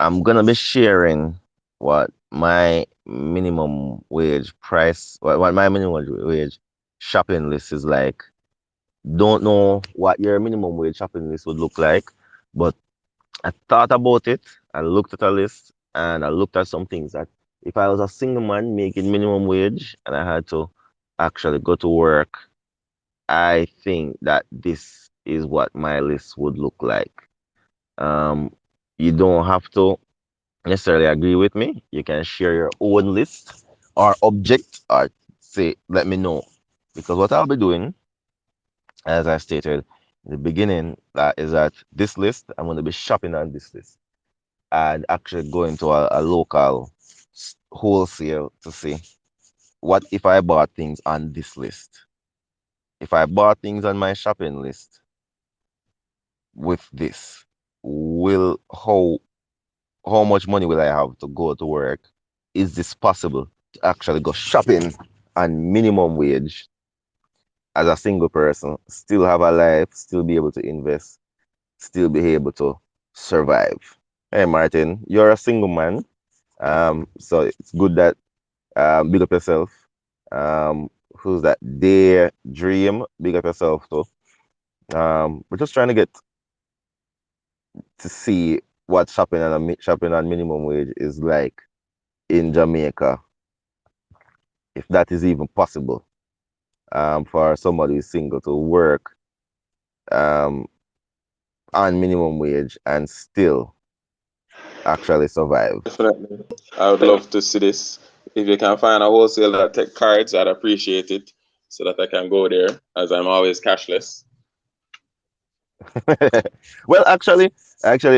I'm gonna be sharing what my minimum wage price, what my minimum wage shopping list is like. Don't know what your minimum wage shopping list would look like, but I thought about it. I looked at a list and I looked at some things that if I was a single man making minimum wage and I had to actually go to work, I think that this is what my list would look like. Um, you don't have to necessarily agree with me. You can share your own list or object or say, let me know. Because what I'll be doing, as I stated in the beginning, that is that this list, I'm going to be shopping on this list and actually going to a local wholesale to see what if I bought things on this list. If I bought things on my shopping list with this, will how much money will I have to go to work? Is this possible to actually go shopping on minimum wage as a single person, still have a life, still be able to invest, still be able to survive? Hey Martin, you're a single man. So it's good that big up yourself. Who's that? Daydream, big up yourself too. We're just trying to get to see what shopping on minimum wage is like in Jamaica, if that is even possible. For somebody who's single to work um on minimum wage and still actually survive. Definitely. I would love to see this. If you can find a wholesaler that take cards, I'd appreciate it so that I can go there as I'm always cashless. Well, actually,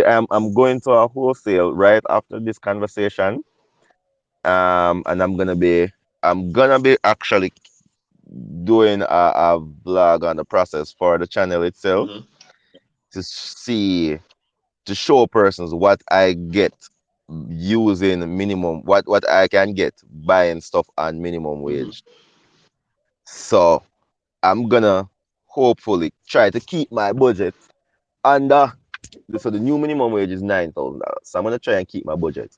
I'm going to a wholesale right after this conversation. And I'm gonna be actually doing a vlog on the process for the channel itself Hmm. to see to show persons what I get using minimum what I can get buying stuff on minimum Hmm. wage. So I'm gonna hopefully try to keep my budget under. So the new minimum wage is $9,000. So I'm gonna try and keep my budget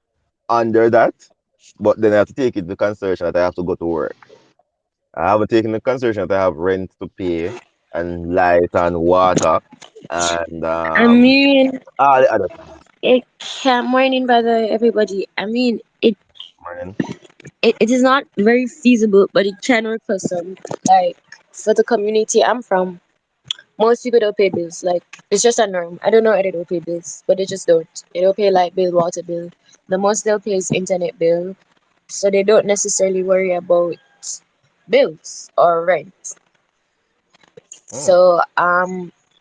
under that, but then I have to take into consideration that I have to go to work. I haven't taken into consideration that I have rent to pay and light and water and I mean, all the other things. it can morning, brother, everybody. I mean, Man. it is not very feasible, but it can work for some. Like for the community I'm from, most people don't pay bills. Like it's just a norm. I don't know how they don't pay bills, but they just don't. They don't pay light bill, water bill. The most they'll pay is internet bill, so they don't necessarily worry about bills or rent. Mm. So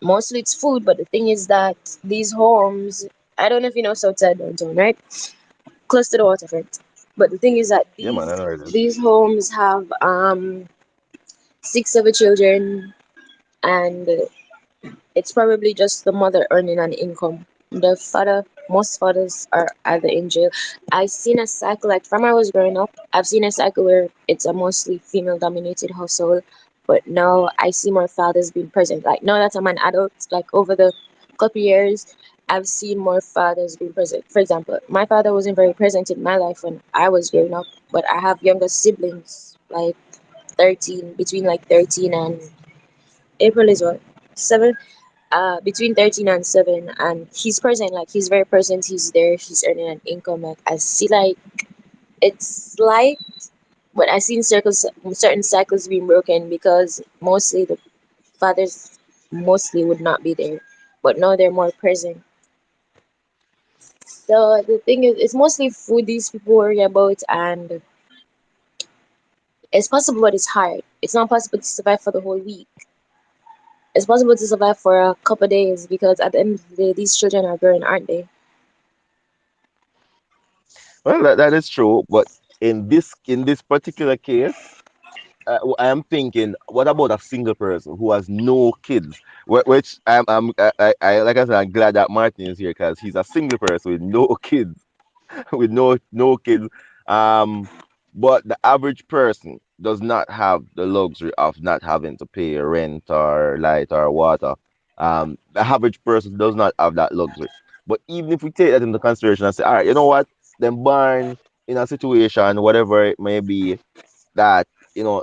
mostly it's food, but the thing is that these homes, I don't know if you know Southside downtown, right? Close to the waterfront. But the thing is that Yeah, man, I know it is. these homes have 6 7 children, and it's probably just the mother earning an income. The father, most fathers are either in jail. I've seen a cycle, like from when I was growing up, I've seen a cycle where it's a mostly female dominated household. But now I see more fathers being present. Like now that I'm an adult, like over the couple years, I've seen more fathers being present. For example, my father wasn't very present in my life when I was growing up, but I have younger siblings, like 13, between like 13 and April is what? 7? Between 13 and 7, and he's present, like he's very present, he's there, he's earning an income. Like I see, like it's like, but I seen circles, certain cycles being broken because mostly the fathers mostly would not be there, but now they're more present. So the thing is, it's mostly food these people worry about, and it's possible, but it's hard. It's not possible to survive for the whole week. It's possible to survive for a couple days because at the end of the day, these children are growing, aren't they? Well, that is true, but in this particular case, I am thinking, what about a single person who has no kids? Which I like I said, I'm glad that Martin is here because he's a single person with no kids, with no kids. Um, but the average person does not have the luxury of not having to pay rent or light or water. The average person does not have that luxury. But even if we take that into consideration and say, all right, you know what, them born in a situation, whatever it may be, that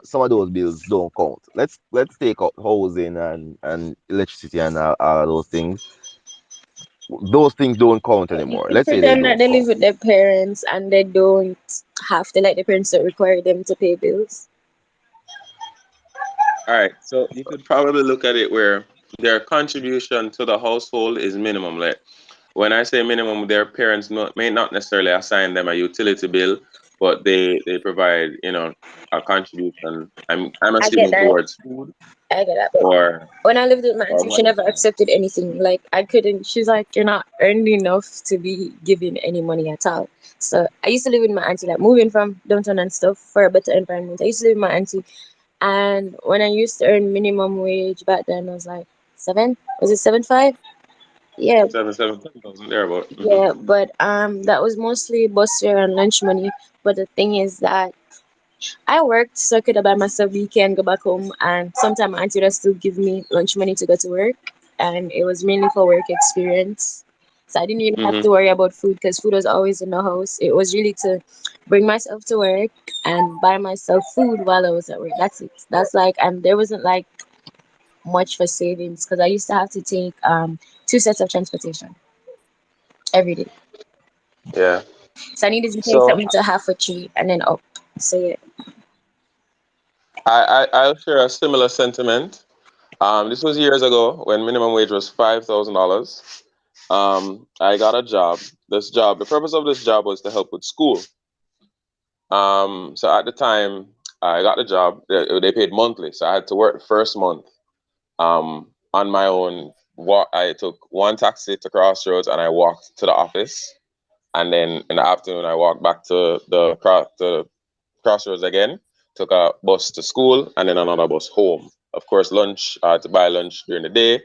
some of those bills don't count. Let's take out housing and electricity and all those things. Those things don't count You anymore. can Let's say they pretend that don't they live count. with their parents and they don't have to, like, the parents don't require them to pay bills. All right, so you could probably look at it where their contribution to the household is minimum. Like when I say minimum, their parents may not necessarily assign them a utility bill, but they provide a contribution. I'm I get assuming that. towards food I get that. But or when I lived with my or auntie, she money. never accepted anything. Like, I couldn't. She's like, you're not earning enough to be giving any money at all. So I used to live with my auntie, like moving from downtown and stuff for a better environment. I used to live with my auntie, and when I used to earn minimum wage back then, I was like seven. Was it 7.5? Yeah, 7,000 thereabout. yeah. But that was mostly bus fare and lunch money. But the thing is that I worked so I could buy myself weekend, go back home, and sometimes my auntie would still give me lunch money to go to work, and it was mainly for work experience. So I didn't really have Hmm. to worry about food because food was always in the house. It was really to bring myself to work and buy myself food while I was at work. That's it. That's like, and there wasn't like much for savings because I used to have to take two sets of transportation every day. Yeah. So I needed to pay So something to half a tree and then up. So yeah. I'll share a similar sentiment. This was years ago when minimum wage was $5,000. I got a job. The purpose of this job was to help with school. So at the time I got the job, they paid monthly, so I had to work the first month on my own. I took one taxi to Crossroads and I walked to the office, and then in the afternoon I walked back to the Crossroads again. Took a bus to school and then another bus home. Of course, lunch. I had to buy lunch during the day,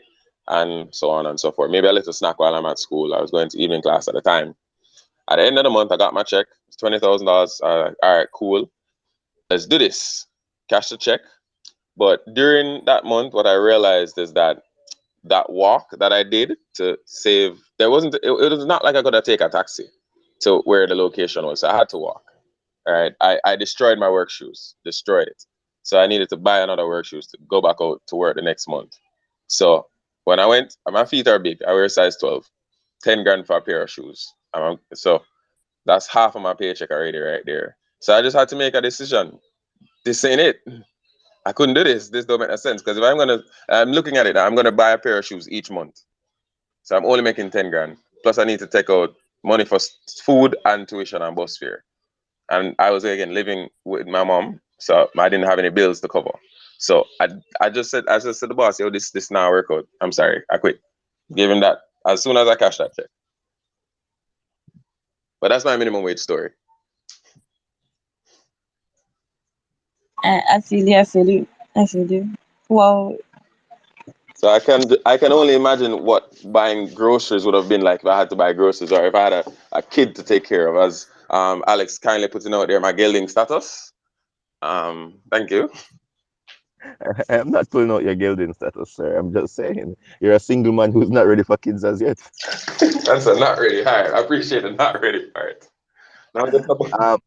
and so on and so forth. Maybe a little snack while I'm at school. I was going to evening class at the time. At the end of the month, I got my check. It's $20,000. All right, cool. Let's do this. Cash the check. But during that month, what I realized is that walk that I did to save, there wasn't. It was not like I could have take a taxi to where the location was. So I had to walk. All right. I destroyed my work shoes, destroyed it. So I needed to buy another work shoes to go back out to work the next month. So when I went, my feet are big. I wear size 12, 10 grand for a pair of shoes. So that's half of my paycheck already right there. So I just had to make a decision. This ain't it. I couldn't do this. This don't make no sense. Because if I'm looking at it, I'm gonna buy a pair of shoes each month. So I'm only making 10 grand. Plus I need to take out money for food and tuition and bus fare. And I was again living with my mom, so I didn't have any bills to cover. So I just said to the boss, yo, this now work out. I'm sorry, I quit. Gave him that as soon as I cashed that check. But that's my minimum wage story. I feel you. I feel you. I feel you. Wow. So I can only imagine what buying groceries would have been like if I had to buy groceries or if I had a kid to take care of. As Alex kindly putting out there my gelding status. Thank you. I'm not pulling out your gelding status, sir. I'm just saying you're a single man who's not ready for kids as yet. That's a not ready. All right, I appreciate it. Not ready. All right. Now let's talk about. Um,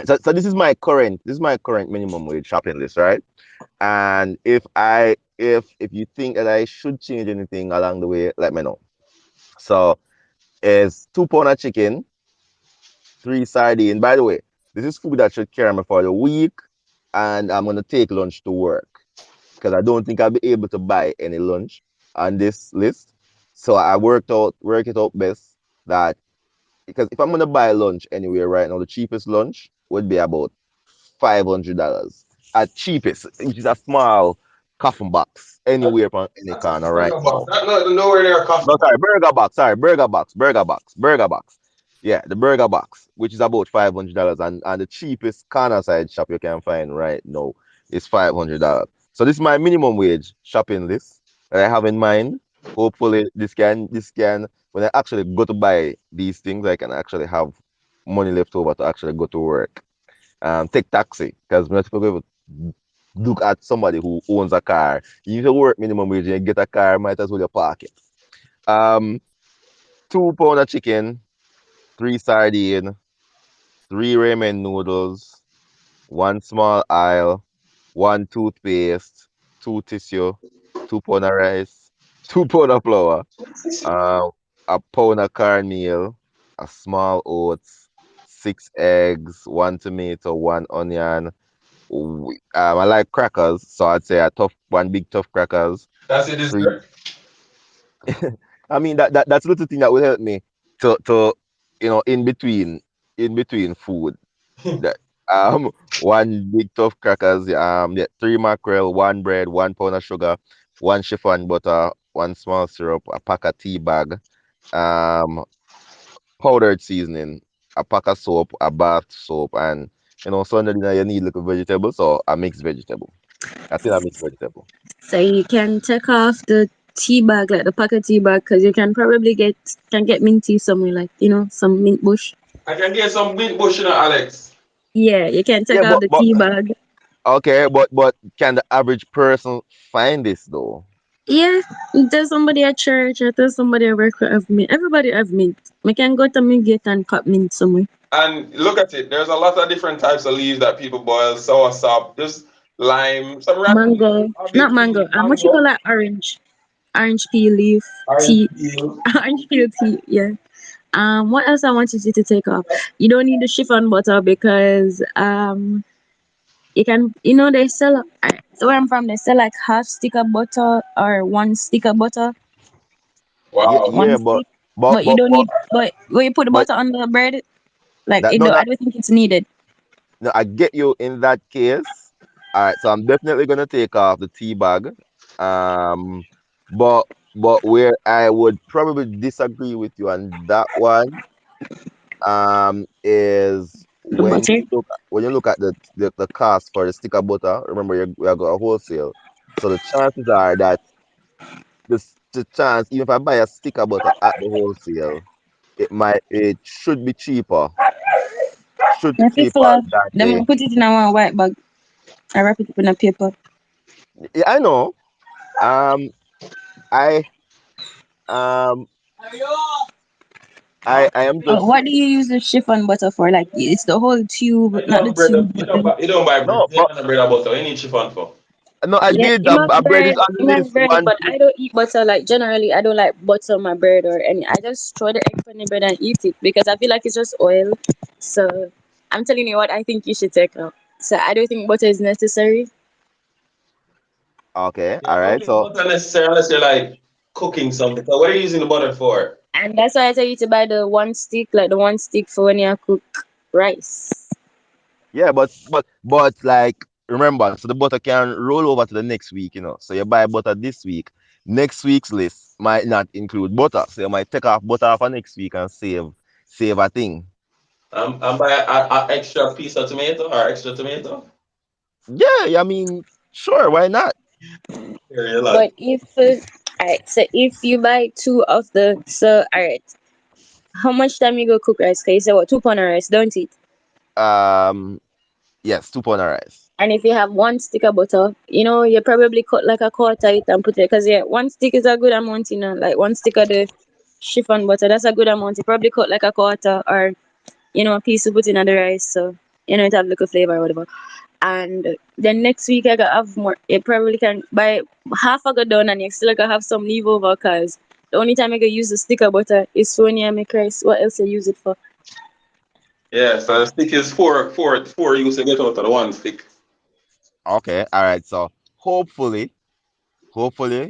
so this is my current minimum wage shopping list, right? And if you think that I should change anything along the way, let me know. So it's 2 pound of chicken, three sardine. By the way, this is food that should carry me for the week, and I'm gonna take lunch to work because I don't think I'll be able to buy any lunch on this list. So I work it out best that because if I'm gonna buy lunch anywhere right now, the cheapest lunch would be about $500 at cheapest, which is a small coffin box anywhere from any That's a corner right burger box. now. No, nowhere near a coffee No, box. sorry, burger box. Sorry, burger box. Yeah, the burger box, which is about $500, and the cheapest corner side shop you can find right now is $500. So this is my minimum wage shopping list that I have in mind. Hopefully, this can when I actually go to buy these things, I can actually have money left over to actually go to work. Take taxi because most people look at somebody who owns a car. You need to work minimum wage and you get a car, might as well you park it. Um, 2 pound of chicken, three sardine, three ramen noodles, one small aisle, one toothpaste, two tissue, 2 pound of rice, 2 pound of flour, um, a pound of cornmeal, a small oats, 6 eggs, one tomato, one onion. I like crackers, so I'd say one big tough crackers. That's it, Three. dessert. I mean that's little thing that will help me to in between food. That one big tough crackers, yeah, three mackerel, one bread, 1 pound of sugar, one chiffon butter, one small syrup, a pack of tea bag, um, powdered seasoning, a pack of soap, a bath soap, and Sunday dinner you need little vegetable, so a mixed vegetable. I think a mixed vegetable. So you can take off the tea bag, like the packet tea bag, because you can probably get mint tea somewhere, like some mint bush. I can get some big bush, Alex. Yeah, you can take Yeah, off but the but tea bag. okay, but can the average person find this though? Yeah, there's somebody at church or there's somebody at work who have mint. Everybody have mint. We can go to mint gate and cut mint somewhere. And look at it. There's a lot of different types of leaves that people boil. Sour sop, just lime, some random leaf, Mango, not habit mango. leaf, What you call mango, that? Orange peel leaf orange tea. peel. Orange peel tea. Yeah. What else I wanted you to take off? You don't need the chiffon butter because you can they sell. So where I'm from, they sell like half stick of butter or one stick of butter, Yeah, Wow. one yeah, stick. but But you but don't but need. But when you put the but butter on the bread, like that no, I don't think it's needed. no, I get you in that case. All right, so I'm definitely gonna take off the tea bag. Um, but where I would probably disagree with you on that one, is The butter. when you look at the cost for the stick of butter. Remember, we are got a wholesale, so the chances are that the chance, even if I buy a stick of butter at the wholesale, it should be cheaper. Should be If it's cheaper fluff, than then we put it in a one white bag. I wrap it up in a paper. yeah, I know. Um, I um I am just What do you use the chiffon butter for? Like it's the whole tube, You not the don't bread, tube, you but don't the buy, you don't buy bread. no, You but don't bread about so you need chiffon for. no, I yeah, did. enough A bread is bread, on the enough list. bread. One, But I don't eat butter. Like generally, I don't like butter on my bread or any. I just throw the egg on the bread and eat it because I feel like it's just oil. So I'm telling you what I think you should take out. So I don't think butter is necessary, okay, Yeah, all I don't right. think So butter necessary unless you're like cooking something. So what are you using the butter for? and that's why I tell you to buy the one stick, like the one stick for when you cook rice. yeah, but like remember, so the butter can roll over to the next week. So you buy butter this week. Next week's list might not include butter, so you might take off butter for next week and save a thing. I'm buy a extra piece of tomato or extra tomato. Yeah, I mean, sure, why not? Here, you lot. But if alright, so if you buy two of the alright, how much time you go cook rice? Cause you say what 2 pound of rice, don't it? Um, yes, 2 pound of rice. And if you have one stick of butter, you probably cut like a quarter it and put it. Cause yeah, one stick is a good amount, like one stick of the chiffon butter, that's a good amount. You probably cut like a quarter or a piece to put in the rice, so it have like a flavor or whatever. And then next week I gotta have more. You probably can buy half a go done, and you still gotta have some leave over. Cause the only time I can use the stick of butter is when you make rice. What else you use it for? Yeah, so the stick is four. You used to get out of the one stick. Okay, all right. So hopefully,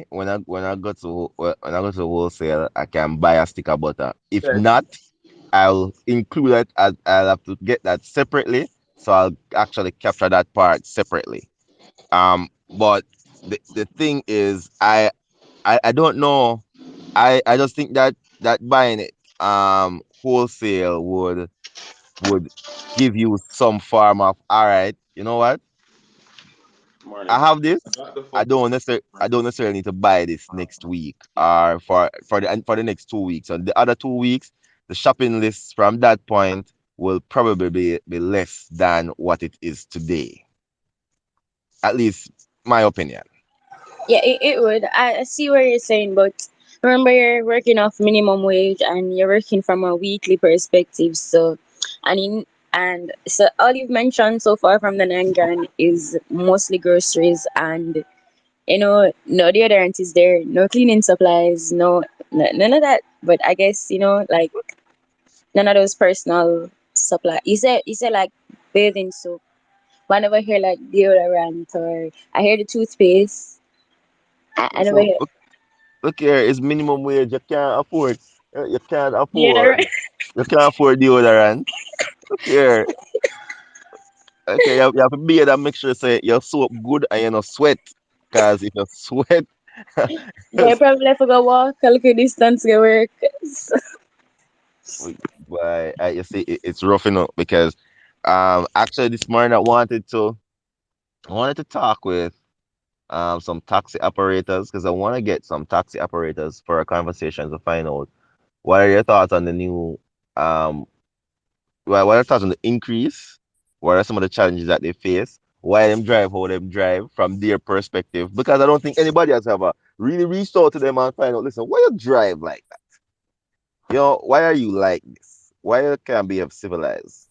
when I go to wholesale, I can buy a stick of butter. If Yes. not, I'll include it as I'll have to get that separately. So I'll actually capture that part separately. But the thing is, I don't know. I just think that buying it wholesale would give you some form of, all right, you know what? I Morning. have this. I got the phone. I don't necessarily need to buy this next week or for the next 2 weeks. And the other 2 weeks, the shopping list from that point will probably be less than what it is today. At least my opinion. Yeah, it would. I see what you're saying, but Remember, you're working off minimum wage and you're working from a weekly perspective. So, and so all you've mentioned so far from the 9 grand is mostly groceries and no deodorant is there, no cleaning supplies, none of that. But I guess like none of those personal supply. You said like bathing soap. But I never hear like deodorant or I hear the toothpaste. I never So hear look here, it's minimum wage. You can't afford. You can't deodorant. afford. You can't afford deodorant. Look here. Okay, you have to be that make sure say your soap good and you no sweat. Cause if you sweat, But I probably forgot walk a little distance to work. why you see it's rough enough because actually this morning I wanted to talk with some taxi operators because I want to get some taxi operators for a conversation to find out what are your thoughts on the new um what are your thoughts on the increase? What are some of the challenges that they face? Why them drive, how them drive from their perspective? Because I don't think anybody has ever really reached out to them and find out, listen, why you drive like that? Why are you like this? Why you can't be civilized?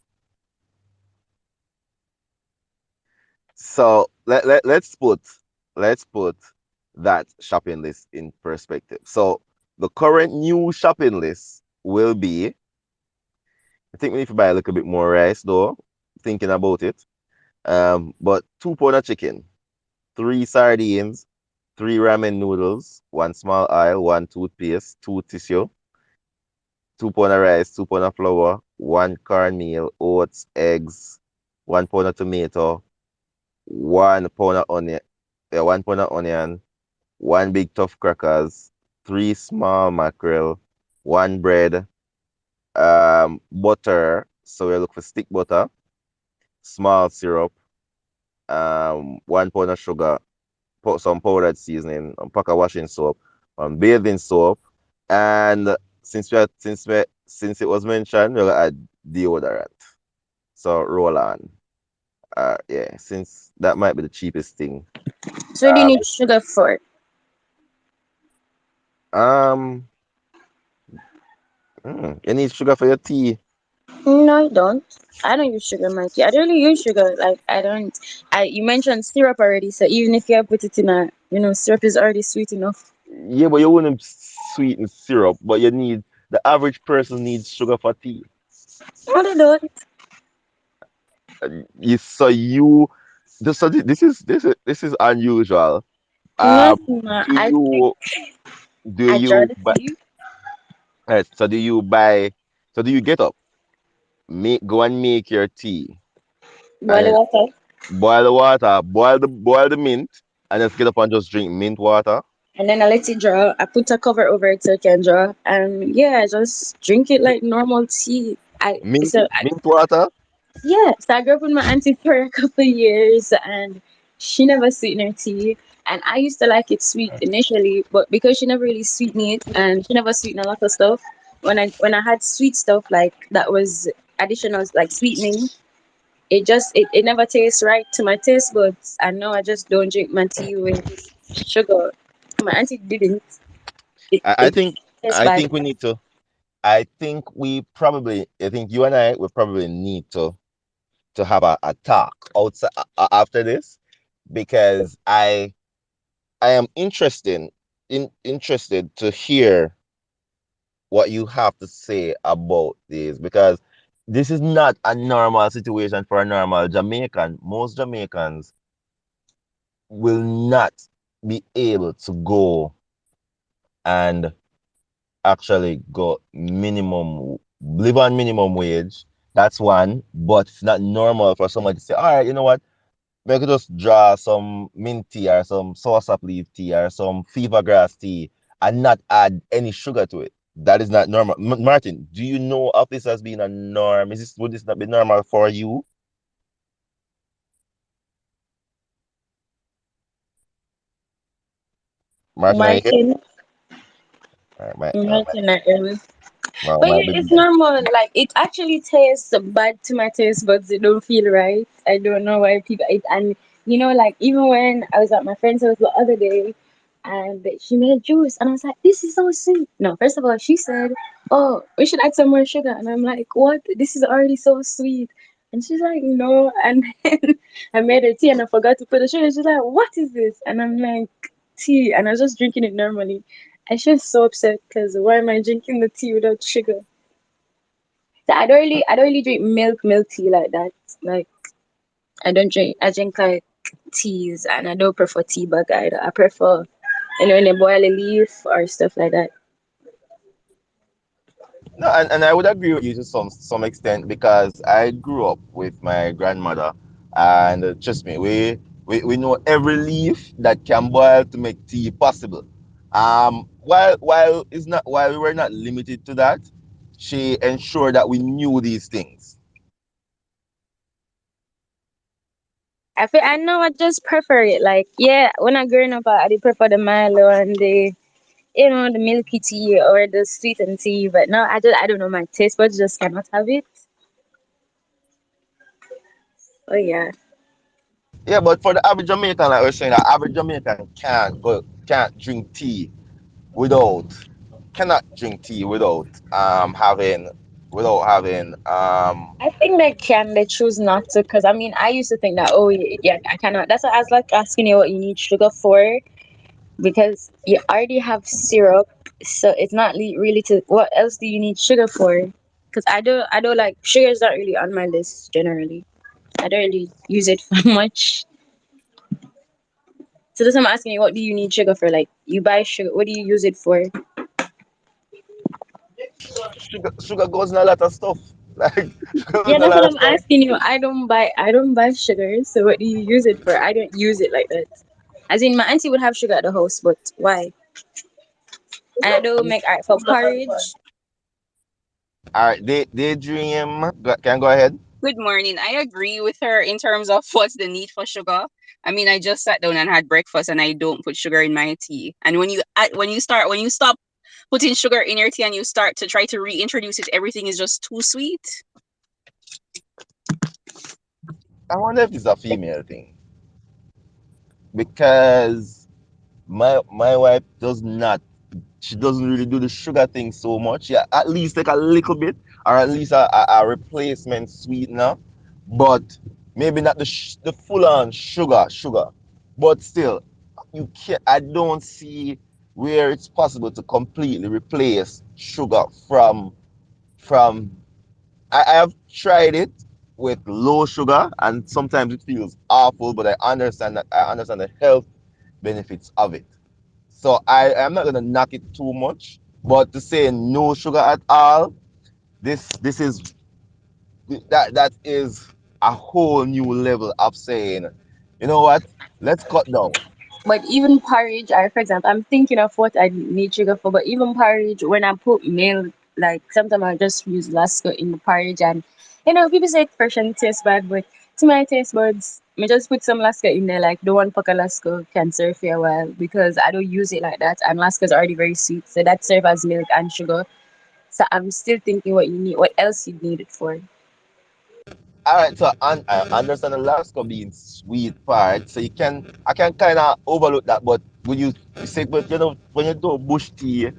So let's put that shopping list in perspective. So the current new shopping list will be, I think we need to buy a little bit more rice though, thinking about it. But 2 pound of chicken, 3 sardines, 3 ramen noodles, 1 small oil, 1 toothpaste, 2 tissue, 2 pound of rice, 2 pound of flour, 1 cornmeal, oats, eggs, 1 pound of tomato, 1 pound of onion, 1 pound of onion, 1 big tough crackers, 3 small mackerel, 1 bread, butter. So we look for stick butter, small syrup, 1 pound of sugar, put some powdered seasoning, a pack of washing soap, bathing soap, and since it was mentioned, we'll add deodorant. So roll on. Yeah, since that might be the cheapest thing. So do you need sugar for it? Um, you need sugar for your tea. No, I don't. I don't use sugar in my tea. I don't really use sugar. Like I don't. You mentioned syrup already, so even if you put it in syrup is already sweet enough. Yeah, but you wouldn't sweeten syrup, but the average person needs sugar for tea. No, they don't. So this is unusual. No, Um, it's not. do you do I draw you the buy, tea. so do you get up, go and make your tea, Boil the and water, boil the water, boil the mint, and just get up and just drink mint water? and then I let it draw. I put a cover over it so it can draw, and yeah, I just drink it like normal tea. I Mint so mint water? Yeah, so I grew up with my auntie for a couple of years, and she never sweetened her tea. And I used to like it sweet initially, but because she never really sweetened it, and she never sweetened a lot of stuff, when I had sweet stuff like that was additional like sweetening, it never tastes right to my taste buds. And now I just don't drink my tea with sugar. My auntie didn't. It I, I it think tastes I bad. think we need to. I think you and I we probably need to have a talk outside after this because I am interested to hear what you have to say about this because this is not a normal situation for a normal Jamaican. Most Jamaicans will not be able to go and actually go live on minimum wage. That's one, but it's not normal for somebody to say, all right, you know what? Maybe just draw some mint tea or some soursop leaf tea or some fever grass tea and not add any sugar to it. That is not normal. Martin, do you know of this as being a norm? Would this not be normal for you? Martin, are you here? Martin, All right, Mike, Martin, not really. But might yeah, be it's busy. normal. Like it actually tastes bad to my taste buds. It don't feel right. I don't know why people. And like even when I was at my friend's house the other day, and she made juice, and I was like, "This is so sweet." No, first of all, she said, "Oh, we should add some more sugar," and I'm like, "What? This is already so sweet." And she's like, "No," and then I made her tea, and I forgot to put the sugar. She's like, "What is this?" And I'm like, "Tea," and I was just drinking it normally. And she was so upset because why am I drinking the tea without sugar? So I don't really drink milk tea like that. Like I drink like teas, and I don't prefer tea bag either. I prefer when they boil a leaf or stuff like that. No, and I would agree with you to some extent because I grew up with my grandmother, and trust me, we know every leaf that can boil to make tea possible. While we were not limited to that, she ensured that we knew these things. I know I just prefer it. Like yeah, when I growing up, I did prefer the Milo and the the milky tea or the sweetened tea. But no, I don't know, my taste buds just cannot have it. Oh yeah. Yeah, but for the average Jamaican, like we're saying, the average Jamaican can't drink tea without cannot drink tea without having. I think they can. They choose not to, because I mean, I used to think that yeah, I cannot. That's why I was like asking you what you need sugar for, because you already have syrup, so it's not really to what else do you need sugar for? Because I don't like sugar is not really on my list generally. I don't really use it for much. So that's why I'm asking you, what do you need sugar for? Like you buy sugar, what do you use it for? Sugar goes in a lot of stuff. Like sugar goes Yeah, in a that's lot what of I'm stuff. asking you. I don't buy sugar, so what do you use it for? I don't use it like that. As in, my auntie would have sugar at the house, but why? And I don't make art for porridge. All right, daydream. Can go ahead. Good morning. I agree with her in terms of what's the need for sugar. I mean, I just sat down and had breakfast, and I don't put sugar in my tea. And when you stop putting sugar in your tea and you start to try to reintroduce it, everything is just too sweet. I wonder if it's a female thing because my wife does not. She doesn't really do the sugar thing so much. Yeah, at least like a little bit, or at least a replacement sweetener, but maybe not the full on sugar. But still, you can't. I don't see where it's possible to completely replace sugar from. I have tried it with low sugar, and sometimes it feels awful. But I understand the health benefits of it. So I am not gonna knock it too much, but to say no sugar at all, this is that is a whole new level of saying, you know what? Let's cut down. But even porridge, I for example, I'm thinking of what I need sugar for. But even porridge, when I put milk, like sometimes I just use Lasco in the porridge, and people say it fresh and it tastes bad, but to my taste buds, I just put some Lasco in there, like the one pack of Lasco can serve for a while because I don't use it like that, and Lasco is already very sweet, so that serves as milk and sugar. So I'm still thinking what else you need it for. All right, so I understand the Alaska being sweet part, so I can kind of overlook that, but when you say, but when you do bush tea,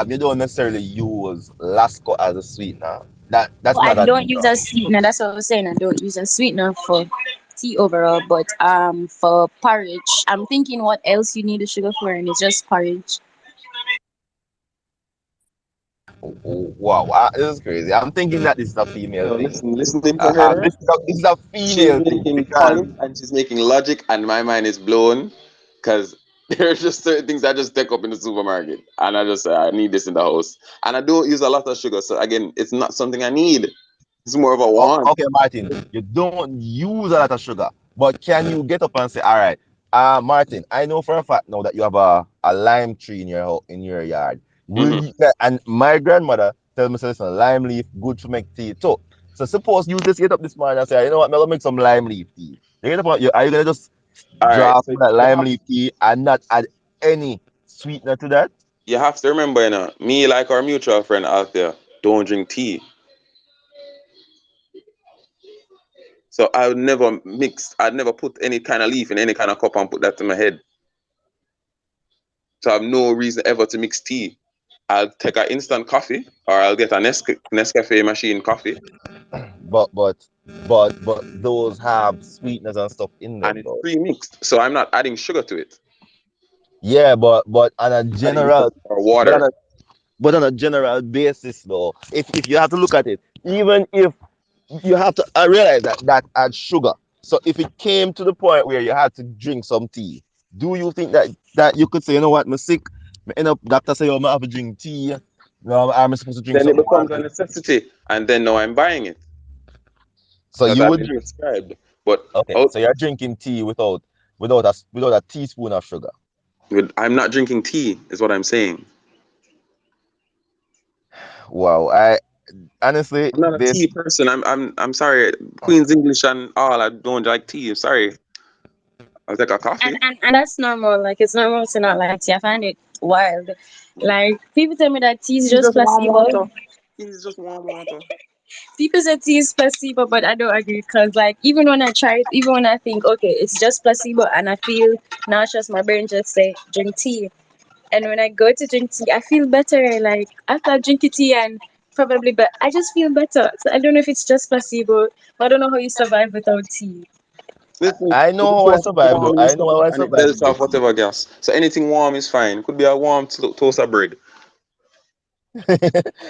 you don't necessarily use Lasco as a sweetener. That's Well, I not a don't no. use a sweetener. That's what I was saying. I don't use a sweetener for tea overall, but for porridge, I'm thinking what else you need the sugar for, and it's just porridge. Wow, this is crazy. I'm thinking that this is a female No, thing. listen, listening to her, This is a she's female thing making because point and she's making logic, and my mind is blown because there's just certain things I just take up in the supermarket, and I just say I need this in the house, and I don't use a lot of sugar. So again, it's not something I need. It's more of a want. okay, Martin, you don't use a lot of sugar, but can you get up and say, all right, Martin, I know for a fact now that you have a lime tree in your yard. Will Hmm. you, and my grandmother tells me, listen, lime leaf good to make tea too. So suppose you just get up this morning and say, you know what, I'm gonna make some lime leaf tea. You get up, are you gonna just All right, draw so some of that lime leaf tea and not add any sweetener to that? you have to remember, me like our mutual friend out there, don't drink tea. So I would never mix. I'd never put any kind of leaf in any kind of cup and put that to my head. So I have no reason ever to mix tea. I'll take an instant coffee or I'll get a Nescafe machine coffee but those have sweeteners and stuff in and them it's though. pre-mixed. So I'm not adding sugar to it. Yeah, but on a Adding milk general or but on water. a but on a general basis though, if you have to look at it, even if you have to I realize that adds sugar. So if it came to the point where you had to drink some tea, do you think that you could say, you know what, I'm sick, me end up doctor say, oh, I have to drink tea. No, I'm supposed to drink Then it something becomes a warm. necessity. And then now I'm buying it So because you I've would been drink. prescribed. But Okay, out so you're drinking tea without a teaspoon of sugar. I'm not drinking tea, is what I'm saying. Wow, I honestly I'm not a this tea person. I'm sorry. Queen's English and all. I don't like tea. I'm sorry. I'll take a And, coffee. and and that's normal. Like it's normal to not like tea. I find it wild. Like people tell me that tea is Tea is just just warm placebo. water. Tea is just warm water. People say tea is placebo, but I don't agree because like even when I try it, even when I think okay, it's just placebo and I feel nauseous, my brain just say drink tea. And when I go to drink tea, I feel better. Like after drinking tea and probably, but I just feel better. So I don't know if it's just placebo. I don't know how you survive without tea. Listen, I it know just how I wants to survive warm though. in the I know how stomach I and it survive melts with the off tea. whatever gas. So anything warm is fine. It could be a warm toast of bread.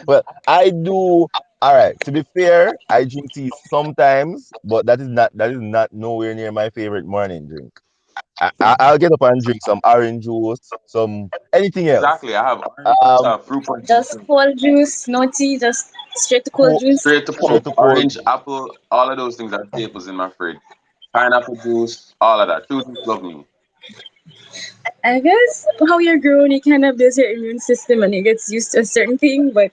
Well, I do. All right. To be fair, I drink tea sometimes, but that is not nowhere near my favorite morning drink. I'll get up and drink some orange juice, some anything else. Exactly. I have orange juice, I Um, have fruit punch in Just front. cold juice, no tea, just straight to cold cold, juice. Straight to straight cold, to cold orange, juice. apple, all of those things are staples in my fridge. Pineapple juice, all of that. Fruit juice, love me. I guess how you're grown, you kind of build your immune system and it gets used to a certain thing. But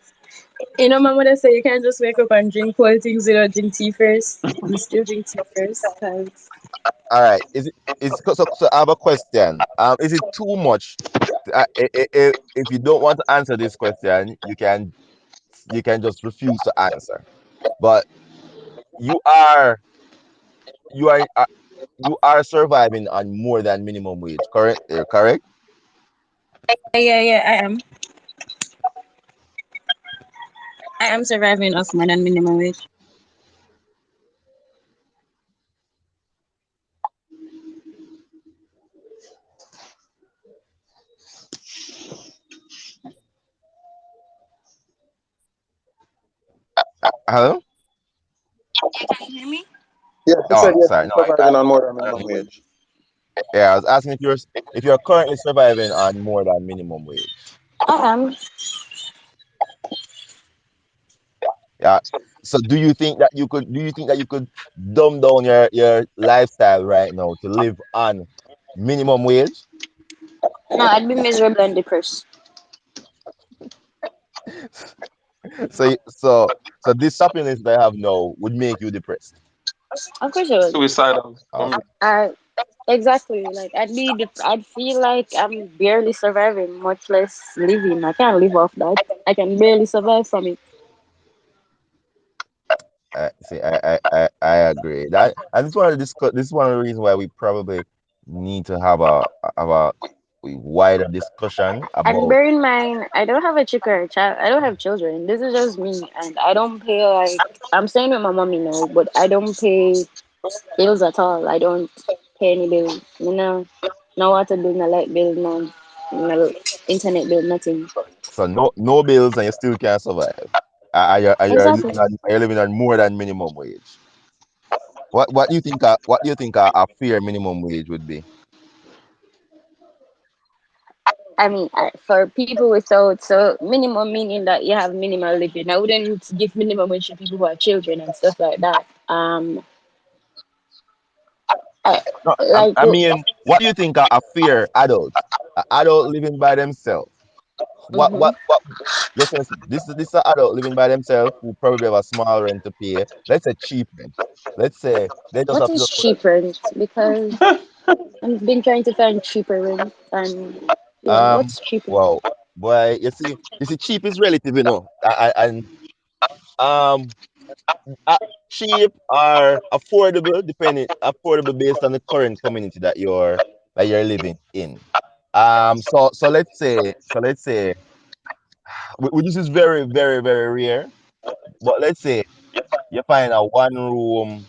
you know, my mother said you can't just wake up and drink cold things without drink tea first. We still drink tea first because All right. So I have a question. Is it too much? If you don't want to answer this question, you can just refuse to answer. But you are you are you are surviving on more than minimum wage, correct? Correct? yeah, I am surviving off more than minimum wage. Hello? Yeah, can you hear me? Yeah, he said Oh, yes, sorry. I'm No, surviving on more than minimum wage. yeah, I was asking if you're currently surviving on more than minimum wage. I am. Yeah. So do you think that you could dumb down your lifestyle right now to live on minimum wage? No, I'd be miserable and depressed. So this shopping list that I have now would make you depressed. Of course I would. Suicidal. Oh, I exactly like I'd feel like I'm barely surviving, much less living. I can't live off that. I can barely survive from it. see, I agree. That and this is one of the reasons why we probably need to have a wider discussion And about. bear in mind, I don't have a chick or a child. I don't have children. This is just me, and I don't pay like I'm staying with my mommy now, but I don't pay bills at all. I don't pay any bills. No water bill, no light bill, no internet bill, nothing. So no bills and you still can't survive. Are you Exactly. living on more than minimum wage? What do you think a fair minimum wage would be? I mean, for people without so minimum meaning that you have minimal living. I wouldn't give minimum wage to people who are children and stuff like that. I, No, like I mean, what do you think a fair adult, a adult living by themselves? mhm. What? Listen. This is an adult living by themselves who probably have a small rent to pay. Let's say cheap rent. Let's say they just What have to is just put cheap rent? Because I've been trying to find cheaper rent, and yeah, um. what's cheaper? Well, boy, you see, cheap is relative, and um, uh, cheap or affordable, depending affordable based on the current community that you're living in. So let's say this is very, very, very rare. But let's say you find a one room,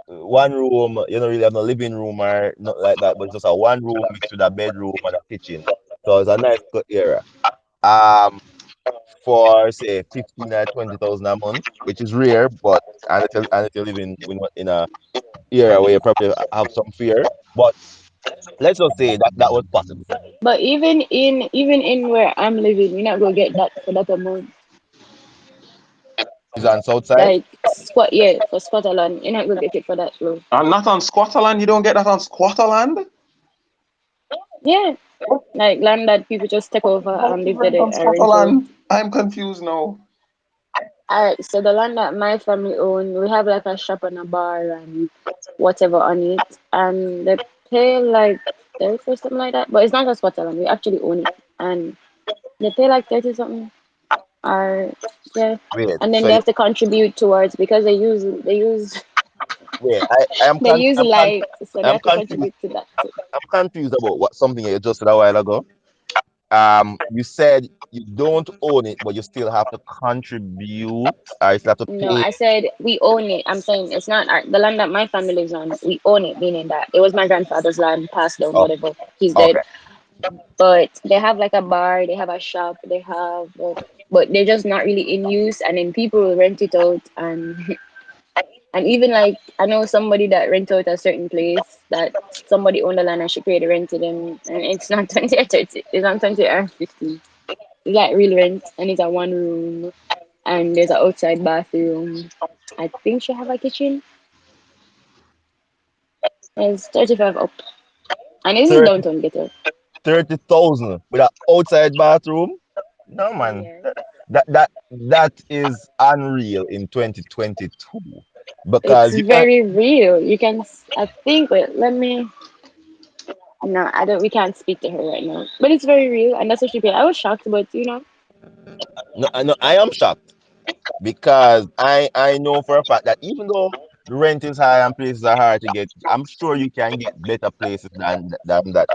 you don't really have no living room or not like that, but it's just a one room mixed with a bedroom and a kitchen. So it's a nice good area. Um, for say 15 or 20,000 a month, which is rare, but and if you live in a area where you probably have some fear, but let's just say that was possible. But even in where I'm living, you're not gonna get that for that amount. Is on south side. Like squat, yeah, for Scotland, you're not gonna get it for that low. And not on Squatterland. You don't get that on Squatterland. Yeah, like land that people just take over How and do you live there rent on and rent out. Squatterland? I'm confused now. Alright, so the land that my family own, we have like a shop and a bar and whatever on it, and they pay like 30 for something like that. But it's not a spot land, we actually own it, and they pay like 30 something, or yeah, Wait, and then so they you, have to contribute towards because they use wait, I am they use light, so they I'm have to confused. contribute to that too. I'm confused about what something you just said a while ago. You said you don't own it, but you still have to contribute, or you still have to No, pay. I said we own it. I'm saying it's not the land that my family lives on. We own it, meaning that it was my grandfather's land, passed down, Oh, whatever. He's dead. okay. But they have like a bar, they have a shop, they have, but they're just not really in use. And then people will rent it out, and and even like I know somebody that rent out a certain place that somebody owned the land and she paid the rent to them, and it's not 20 or 30, it's not 20 or 15. It's like real rent, and it's a one room, and there's an outside bathroom. I think she have a kitchen. It's 35 up, and this is 30 downtown ghetto. 30,000 with an outside bathroom. No man, Yeah. that is unreal in 2022 It's because you can. very real. You can, I think, wait, let me, no, I don't, we can't speak to her right now. But it's very real, and that's what she paid. I was shocked, but No, no, I am shocked because I know for a fact that even though the rent is high and places are hard to get, I'm sure you can get better places than that.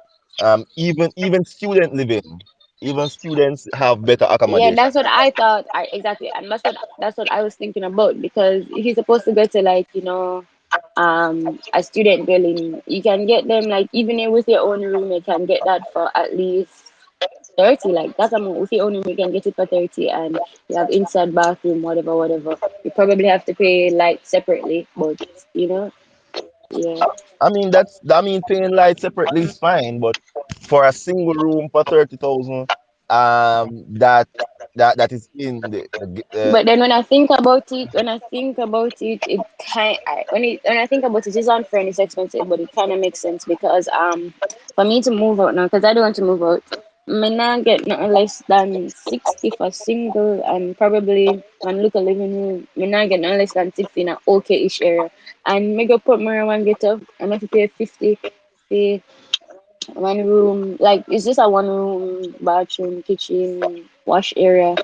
Even student living, even students have better yeah, accommodation. that's what I thought. I exactly, and that's what I was thinking about because if you're supposed to go to like a student dwelling, you can get them like even with your own room, you can get that for at least 30. Like that's amount with your own room, you can get it for 30, and you have inside bathroom, whatever, whatever. You probably have to pay like separately, but you know, yeah. I mean paying light separately is fine, but for a single room for 30,000, that is in the But then when I think about it, it kind when I think about it, it's unfair and it's expensive, but it kind of makes sense because for me to move out now, because I don't want to move out, me not get nothing less than 60 for single, and probably when look a living room, me not get nothing less than 60 in an okay-ish area, and me go put more one get up, I'm have to pay 50 for one room, like it's just a one room, bathroom, kitchen, wash area.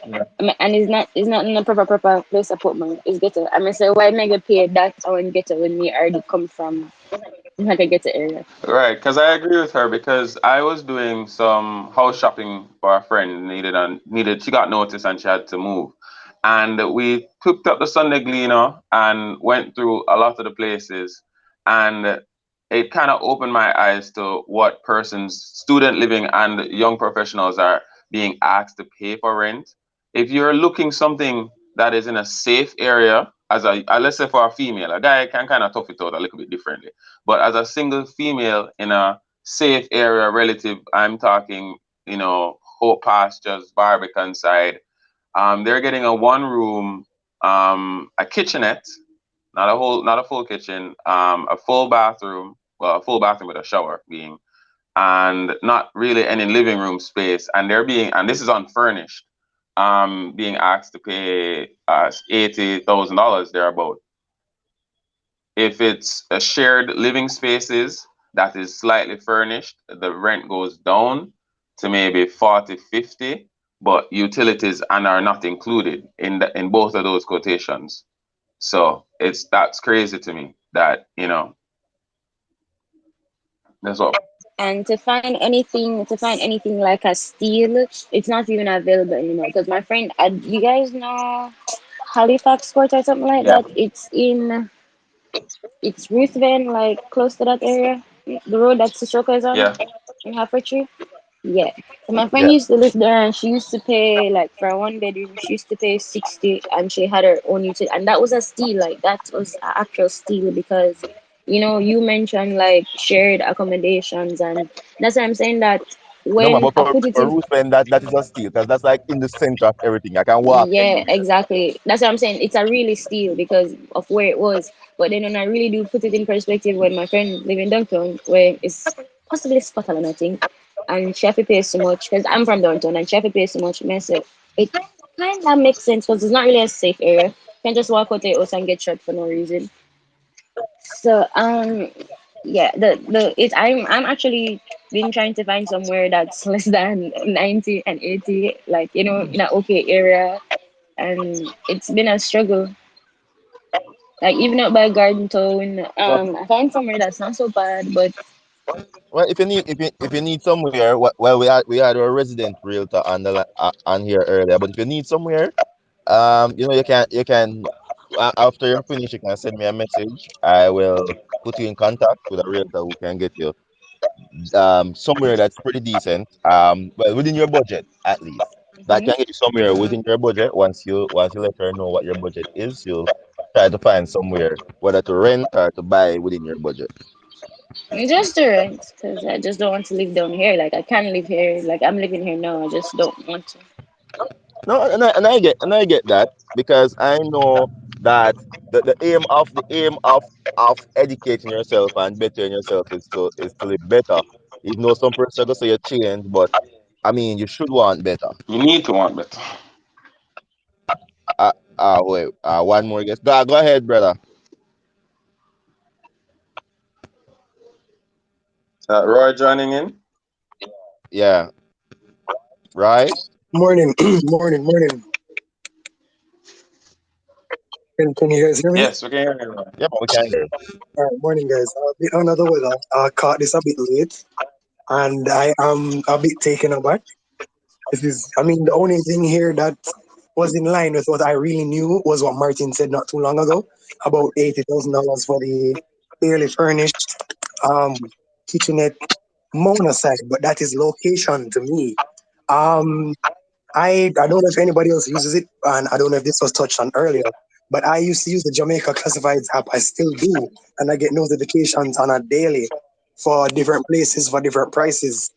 And it's not in a proper place to put my it's ghetto. I mean say why mega pay that I want ghetto when me already come from like a ghetto area. Right, because I agree with her because I was doing some house shopping for a friend needed she got notice and she had to move. And we picked up the Sunday Gleaner and went through a lot of the places and it kind of opened my eyes to what persons student living and young professionals are being asked to pay for rent. If you're looking something that is in a safe area as let's say for a female, a guy can kind of tough it out a little bit differently, but as a single female in a safe area relative, I'm talking, Hope Pastures, Barbican side, they're getting a one room, a kitchenette, not a full kitchen, a full bathroom, well, a full bathroom with a shower being, and not really any living room space. And this is unfurnished, being asked to pay $80,000 thereabout. If it's a shared living spaces that is slightly furnished, the rent goes down to maybe 40, 50, but utilities and are not included in both of those quotations. So that's crazy to me that, that's what. And to find anything like a steel, it's not even available anymore. Because my friend, you guys know Halifax Court or something like Yeah, that. It's Ruthven, like close to that area. The road that Sishoka is on yeah. in Hertfordshire. Yeah. So my friend Yeah. used to live there, and she used to pay like for a one bedroom. She used to pay 60, and she had her own utility, and that was a steal. Like that was an actual steal because, you mentioned like shared accommodations, and that's why I'm saying that No, man, when but I put it for in. Roosevelt, that is a steal because that's like in the center of everything. I can walk Yeah, anywhere. exactly. That's what I'm saying. It's a really steal because of where it was. But then when I really do put it in perspective, when my friend live in downtown, where it's possibly Scotland, I think, and she have to pay so much because I'm from downtown and she have to pay so much. Myself, it kind of makes sense because it's not really a safe area. You can just walk out the house and get shot for no reason. So yeah, I'm actually been trying to find somewhere that's less than 90 and 80, like in an okay area, and it's been a struggle. Like even up by Garden Town, Well, I found somewhere that's not so bad, but Well, if you need somewhere, well, we had our resident realtor on on here earlier. But if you need somewhere, you can after you're finished, you can send me a message. I will put you in contact with a realtor who can get you somewhere that's pretty decent. Well, within your budget at least. That mhm. can get you somewhere within your budget. Once you let her know what your budget is, you'll try to find somewhere whether to rent or to buy within your budget. Just to rent, because I just don't want to live down here. Like I can't live here. Like I'm living here now. I just don't want to. No, and I get that because I know that the aim of educating yourself and bettering yourself is to live better. Even though some person are gonna say you change, but I mean you should want better. you need to want better. Wait, one more guess. Go ahead, brother. Roy joining in. Yeah, right. Morning, morning. Can you guys hear me? Yes, we can hear you, Roy. Yeah, but we can hear. All right, morning, guys. A bit under the weather. I caught this a bit late, and I am a bit taken aback. I mean, the only thing here that was in line with what I really knew was what Martin said not too long ago about $80,000 for the fairly furnished um, kitchenette Mona side, but that is location to me. Um, I don't know if anybody else uses it, and I don't know if this was touched on earlier, but I used to use the Jamaica Classifieds app. I still do, and I get notifications on a daily for different places for different prices.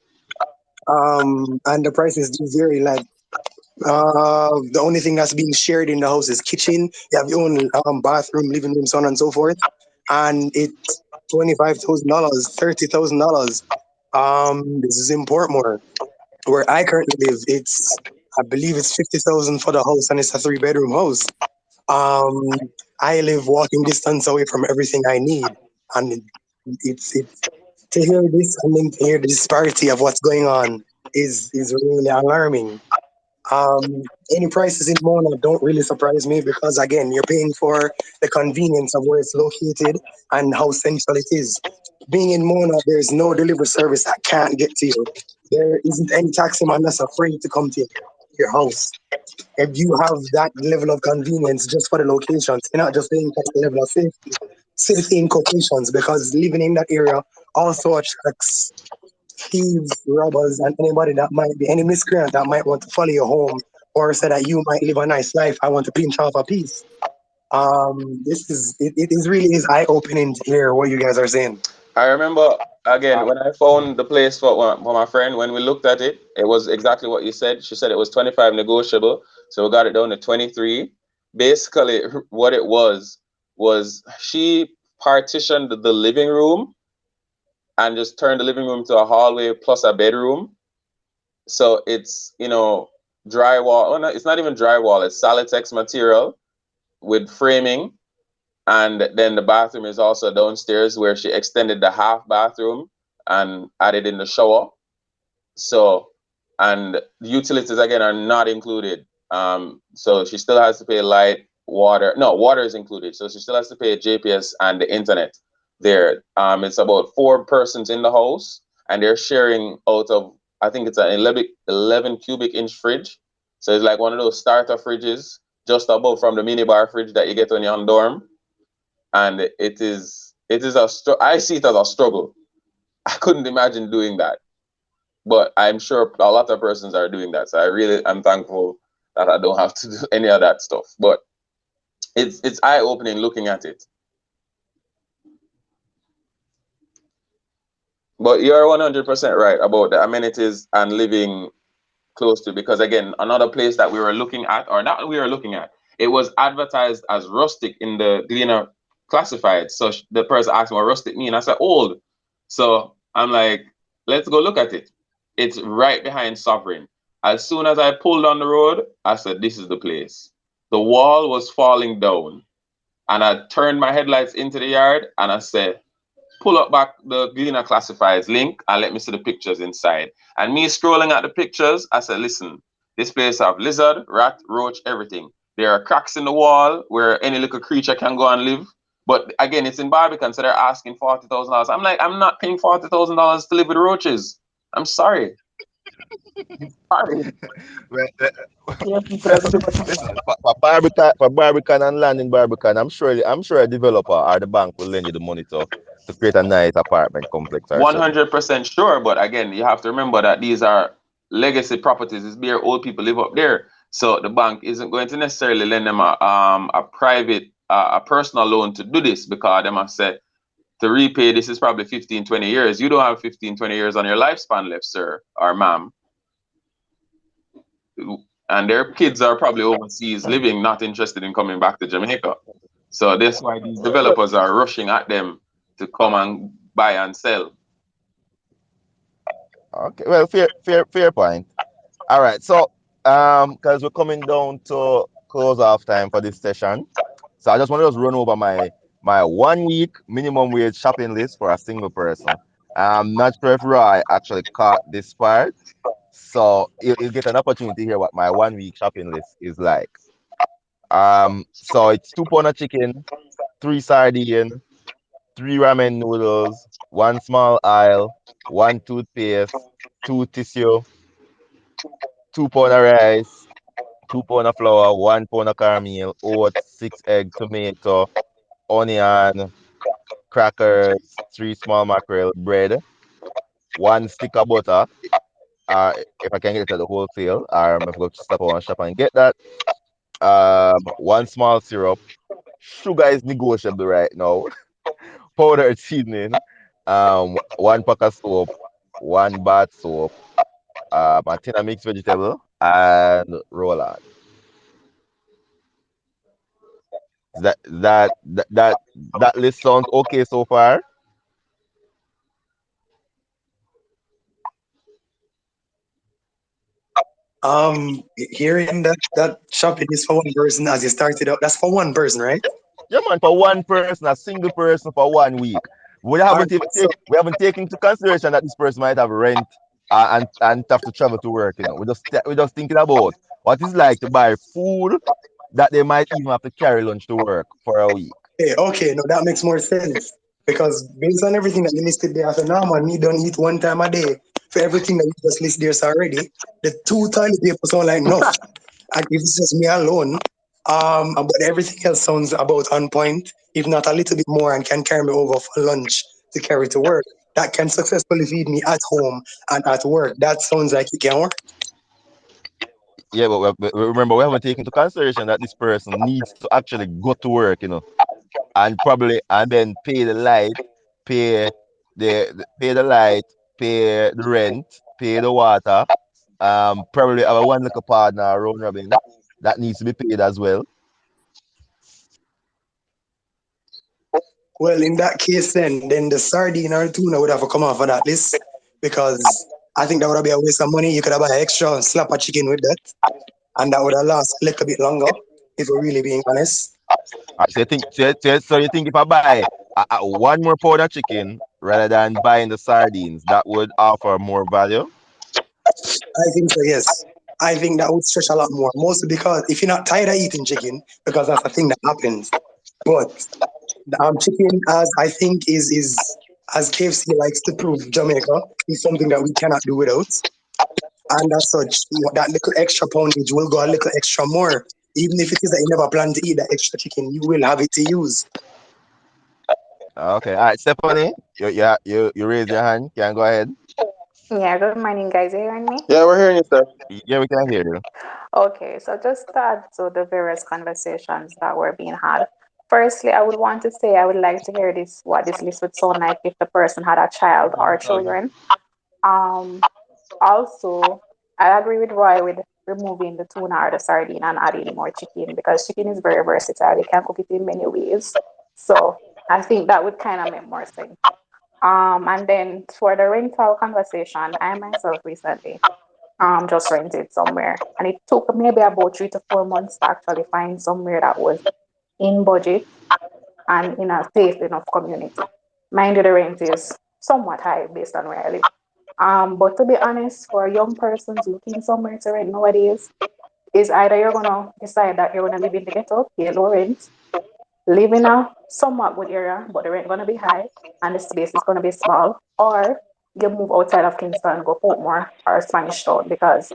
And the prices do vary. Like the only thing that's being shared in the house is kitchen. You have your own bathroom, living room, so on and so forth, and it's $25,000, $30,000. This is in Portmore where I currently live. I believe it's 50,000 for the house, and it's a three-bedroom house. Um, I live walking distance away from everything I need, and it's to hear this and then to hear the disparity of what's going on is really alarming. Any prices in Mona don't really surprise me because again, you're paying for the convenience of where it's located and how central it is. Being in Mona, there's no delivery service that can't get to you. There isn't any taxi man that's afraid to come to your house. If you have that level of convenience just for the locations, you're not just paying for the level of safety in quotations because living in that area also attracts thieves, robbers, and anybody that might be any miscreant that might want to follow you home or say that you might live a nice life. I want to pinch off a piece. It is really is eye opening to hear what you guys are saying. I remember again when I found the place for my friend. When we looked at it, it was exactly what you said. She said it was 25 negotiable, so we got it down to 23. Basically, what it was she partitioned the living room and just turned the living room to a hallway plus a bedroom. So it's drywall. Oh no, it's not even drywall. It's Solitex material with framing, and then the bathroom is also downstairs where she extended the half bathroom and added in the shower. So, and the utilities again are not included. So she still has to pay light, water. No, water is included. So she still has to pay JPS and the internet there. It's about 4 persons in the house, and they're sharing out of, I think it's an 11 cubic inch fridge. So it's like one of those starter fridges just above from the minibar fridge that you get when you're on dorm. And it is I see it as a struggle. I couldn't imagine doing that, but I'm sure a lot of persons are doing that. So I'm thankful that I don't have to do any of that stuff. But it's eye opening looking at it. But you're 100% right about the amenities and living close to, because again, another place that we were looking at, or not we were looking at, it was advertised as rustic in the Gleaner classified. So the person asked me what rustic mean. I said old. So I'm like, let's go look at it. It's right behind Sovereign. As soon as I pulled on the road, I said, this is the place. The wall was falling down. And I turned my headlights into the yard and I said, pull up back the Gleaner Classifieds link and let me see the pictures inside. And me scrolling at the pictures, I said, listen, this place have lizard, rat, roach, everything. There are cracks in the wall where any little creature can go and live. But again, it's in Barbican, so they're asking $40,000. I'm like, I'm not paying $40,000 to live with roaches. I'm sorry. Sorry. Well, listen, for Barbican and land in Barbican, I'm sure a developer or the bank will lend you the money to create a nice apartment complex or something. 100% sure, but again, you have to remember that these are legacy properties. It's where old people live up there, so the bank isn't going to necessarily lend them a private a personal loan to do this, because they must say to repay this is probably 15-20 years. You don't have 15-20 years on your lifespan left, sir or ma'am, and their kids are probably overseas living, not interested in coming back to Jamaica. So that's why these developers are rushing at them to come and buy and sell. Okay, well, fair point. All right, so because we're coming down to close off time for this session, so I just want to just run over my 1 week minimum wage shopping list for a single person. I'm not sure if Roy actually caught this part, so you'll get an opportunity to hear what my 1 week shopping list is like. So it's 2 pound of chicken, 3 sardine, 3 ramen noodles, 1 small aisle, 1 toothpaste, 2 tissue, 2 pound of rice, 2 pound of flour, 1 pound of caramel, oats, 6 egg, tomato, onion, crackers, 3 small mackerel, bread, 1 stick of butter. If I can get it at the wholesale, or if I go to stop and shop and get that. 1 small syrup. Sugar is negotiable right now. Powdered seasoning. 1 pack of soap, 1 bath soap, a tin of mixed vegetable, and roll on. That list sounds okay so far. Hearing that shopping is for one person as you started out, that's for one person, right? Yeah, man, for one person, a single person for 1 week. All right, so We haven't taken into consideration that this person might have rent and have to travel to work. We're just thinking about what it's like to buy food that they might even have to carry lunch to work for a week. okay, no, that makes more sense. Because based on everything that you listed there, after now, man, me don't eat one time a day for everything that you just listed there already. The two toilet paper sound like enough. And if it's just me alone, but everything else sounds about on point, if not a little bit more, and can carry me over for lunch to carry to work. That can successfully feed me at home and at work. That sounds like it can work. Yeah, but remember, we haven't taken into consideration that this person needs to actually go to work, and then pay the light, pay pay the light, pay the rent, pay the water. Probably have a one little partner around Robin that needs to be paid as well. Well, in that case, then the sardine or tuna would have to come off of that list because I think that would be a waste of money. You could have an extra and slap a chicken with that, and that would have last a little bit longer. If we're really being honest, So you think if I buy one more pound of chicken rather than buying the sardines, that would offer more value? I think so. Yes, I think that would stretch a lot more. Mostly because if you're not tired of eating chicken, because that's a thing that happens. But chicken, as I think, is as KFC likes to prove, Jamaica is something that we cannot do without. And as such, that little extra poundage will go a little extra more. Even if it is that you never plan to eat that extra chicken, you will have it to use. Okay. All right, Stephanie, you raise your hand. Can go ahead. Yeah, good morning, guys. Are you hearing me? Yeah, we're hearing you, sir. Yeah, we can hear you. Okay, so just to add to the various conversations that were being had. Firstly, I would want to say I would like to hear this what this list would sound like if the person had a child or children. Um, Also, I agree with Roy with removing the tuna or the sardine and adding more chicken because chicken is very versatile. You can cook it in many ways. So I think that would kind of make more sense. And then for the rental conversation, I myself recently just rented somewhere, and it took maybe about 3 to 4 months to actually find somewhere that was in budget and in a safe enough community. Mind you, the rent is somewhat high based on where I live. But to be honest, for young persons looking somewhere to rent nowadays, is either you're gonna decide that you're gonna live in the ghetto, pay low rent, live in a somewhat good area, but the rent gonna be high and the space is gonna be small, or you move outside of Kingston, go Portmore or Spanish Town because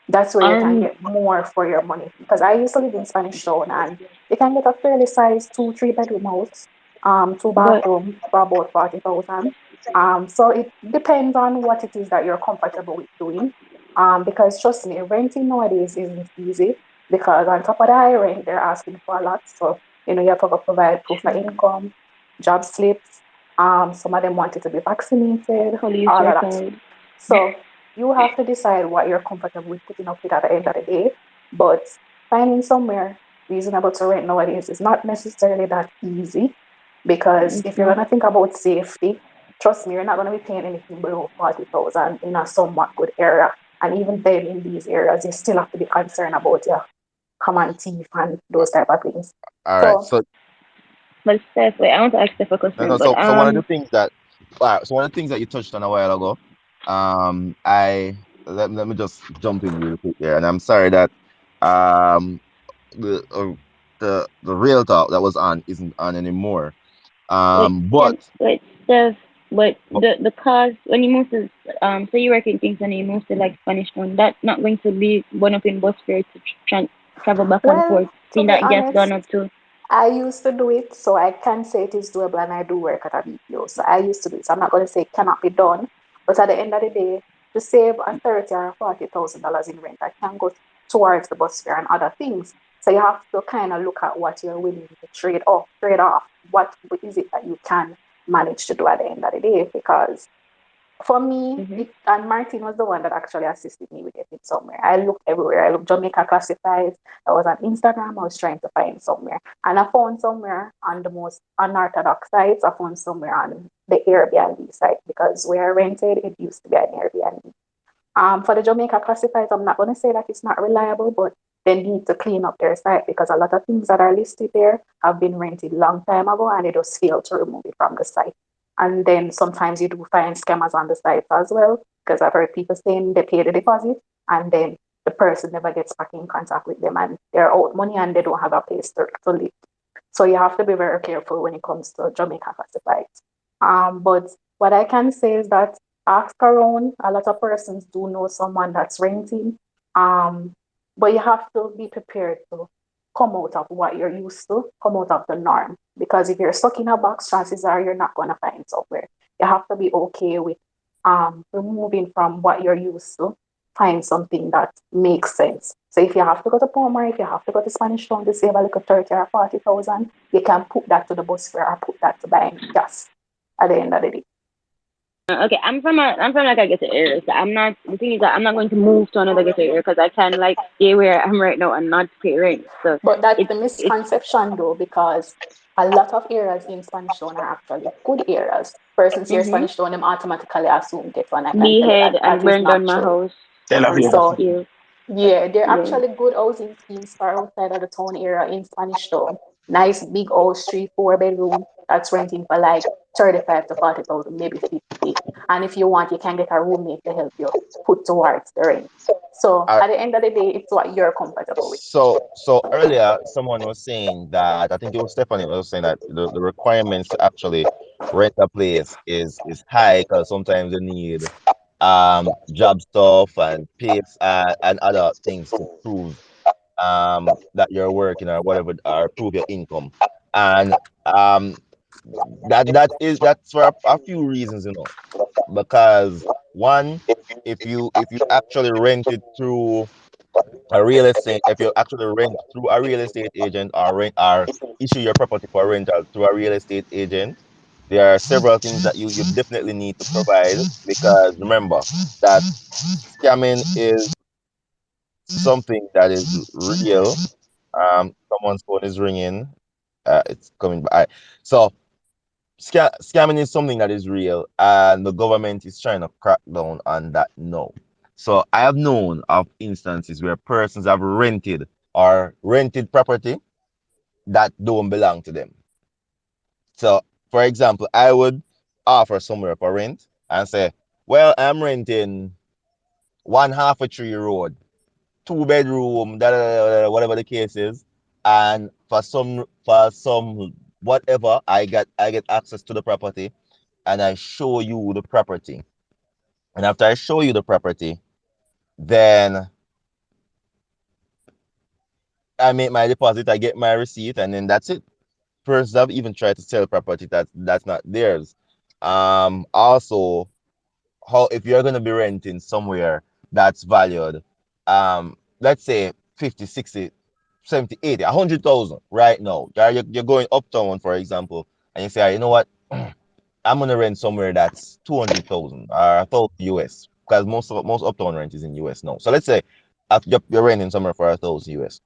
that's where you can Um, get more for your money. Because I used to live in Spanish Town and you can get a fairly sized 2, 3 bedroom house, two but bathroom for about 40,000. So it depends on what it is that you're comfortable with doing. Because trust me, renting nowadays isn't easy because on top of the high rent, they're asking for a lot. So you have to provide proof of true. income, job slips. Some of them want you to be vaccinated, Police all of that. record. So you have to decide what you're comfortable with putting up with at the end of the day. But finding somewhere reasonable to rent nowadays is not necessarily that easy because It's if you're not. gonna think about safety, trust me, you're not gonna be paying anything below 40,000 in a somewhat good area. And even then, in these areas, you still have to be concerned about your common thief and those type of things. All right. So So But Steph, wait, I want to ask Steph a no, question. no. But So one of the things that, all right, so one of the things that you touched on a while ago, I let me just jump in real quick there, and I'm sorry that um the the real talk that was on isn't on anymore. wait, But wait, Steph. But the cost when you move to so you work in Kingston and you move to like Spanish Town, that's not going to be one up in bus fare to travel back and well, forth. to Seeing be that gas gone honest, up too. I used to do it, so I can say it is doable, and I do work at a BPO. So I used to do it. So I'm not going to say it cannot be done, but at the end of the day, to save a 30 or $40,000 in rent, I can go towards the bus fare and other things. So you have to kind of look at what you're willing to trade off. What is it that you can manage to do at the end of the day? Because for me, Mm-hmm. and Martin was the one that actually assisted me with getting somewhere. I looked everywhere. I looked Jamaica classifieds. I was on Instagram. I was trying to find somewhere. And I found somewhere on the most unorthodox sites. I found somewhere on the Airbnb site because where I rented, it used to be an Airbnb. For the Jamaica classifieds, I'm not going to say that it's not reliable, but they need to clean up their site because a lot of things that are listed there have been rented long time ago and they just failed to remove it from the site. And then sometimes you do find scammers on the site as well because I've heard people saying they pay the deposit and then the person never gets back in contact with them and they're out money and they don't have a place to live. So you have to be very careful when it comes to Jamaica classifieds. But what I can say is that ask around. A lot of persons do know someone that's renting. Um, but you have to be prepared to come out of what you're used to, come out of the norm. Because if you're stuck in a box, chances are you're not going to find somewhere. You have to be okay with removing from what you're used to, find something that makes sense. So if you have to go to Palmer, if you have to go to Spanish Town to save a little 30 or 40,000, you can put that to the bus fare or put that to buying gas at the end of the day. Okay, I'm from like a ghetto area. So I'm not the thing is that I'm not going to move to another ghetto area because I can like stay where I'm right now and not pay rent. So But that's the it's misconception though, because a lot of areas in Spanish Town are actually good areas. Persons hear mm-hmm. Spanish Town, them automatically assume ghetto, and I can tell you Behead that and that is burn down not my true. house Tel and Aviv. just So steal. yeah, there are Yeah. actually good housing schemes for outside of the town area in Spanish Town. Nice big house, 3, 4 bedroom that's renting for like 35 to 40,000, maybe 50. And if you want, you can get a roommate to help you put towards the rent. So I, at the end of the day, it's what you're comfortable with. so earlier someone was saying that I think it was Stephanie was saying that the requirements to actually rent a place is high because sometimes you need job stuff and pays and other things to prove that you're working or whatever or prove your income. And um that's for a few reasons, because one, if you actually rent it through a real estate, if you actually rent through a real estate agent or rent or issue your property for rental through a real estate agent, there are several things that you definitely need to provide, because remember that scamming is something that is real. Someone's phone is ringing. It's coming by. So scamming is something that is real, and the government is trying to crack down on that now. So I have known of instances where persons have rented property that don't belong to them. So, for example, I would offer somewhere for rent and say, "Well, I'm renting one half a tree road, 2 bedroom, whatever the case is, and for some whatever, I get access to the property, and I show you the property. And after I show you the property, then I make my deposit, I get my receipt, and then that's it. First, I've even tried to sell property that's not theirs. Also, how if you're gonna be renting somewhere that's valued, let's say 50, 60, 70, 80, 100,000 right now. You're going uptown, for example, and you say, "Ah, you know what? I'm gonna rent somewhere that's 200,000 or 1,000 US, because most uptown rent is in US now. So let's say you're renting somewhere for 1,000 US.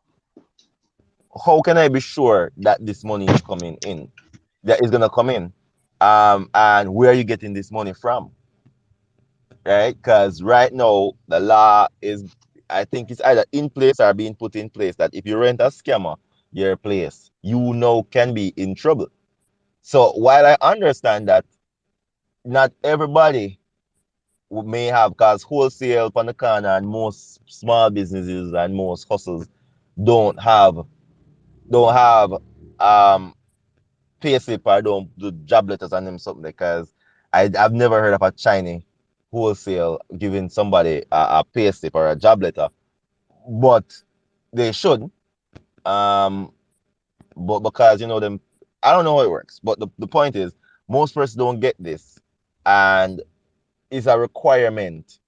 How can I be sure that this money is coming in? That is gonna come in, and where are you getting this money from, right? Because right now the law is, I think it's either in place or being put in place, that if you rent a scammer your place, you know can be in trouble. So while I understand that not everybody may have, because wholesale on the corner and most small businesses and most hustles don't have don't have um pay slip or don't do job letters on them something, because I've never heard of a Chinese wholesale giving somebody a pay slip or a job letter, but they should. Um, but because them, I don't know how it works, but the point is most persons don't get this, and it's a requirement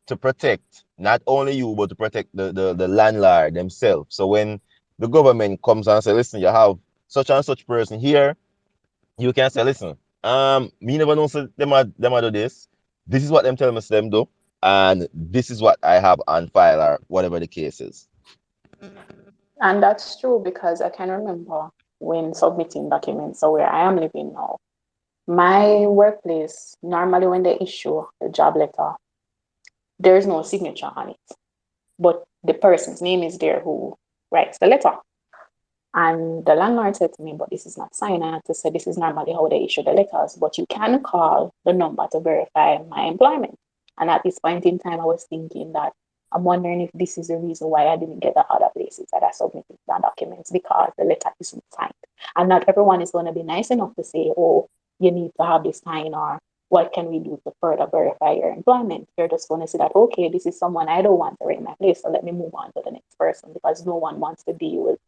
to protect not only you, but to protect the landlord themselves. So when the government comes and say, "Listen, you have such and such person here," you can say, "Listen, me never know say them are do this. This is what them tell me say them do, and this is what I have on file," or whatever the case is. And that's true because I can remember when submitting documents. So where I am living now, my workplace, normally when they issue a job letter, there is no signature on it, but the person's name is there who writes the letter. And the landlord said to me, "But this is not signed." I had to say, "This is normally how they issue the letters, but you can call the number to verify my employment." And at this point in time, I was thinking that I'm wondering if this is the reason why I didn't get the other places that I submitted the documents, because the letter isn't signed. And not everyone is going to be nice enough to say, "Oh, you need to have this sign," or "What can we do to further verify your employment?" You're just going to say that, "Okay, this is someone I don't want to rent my place, so let me move on to the next person," because no one wants to deal with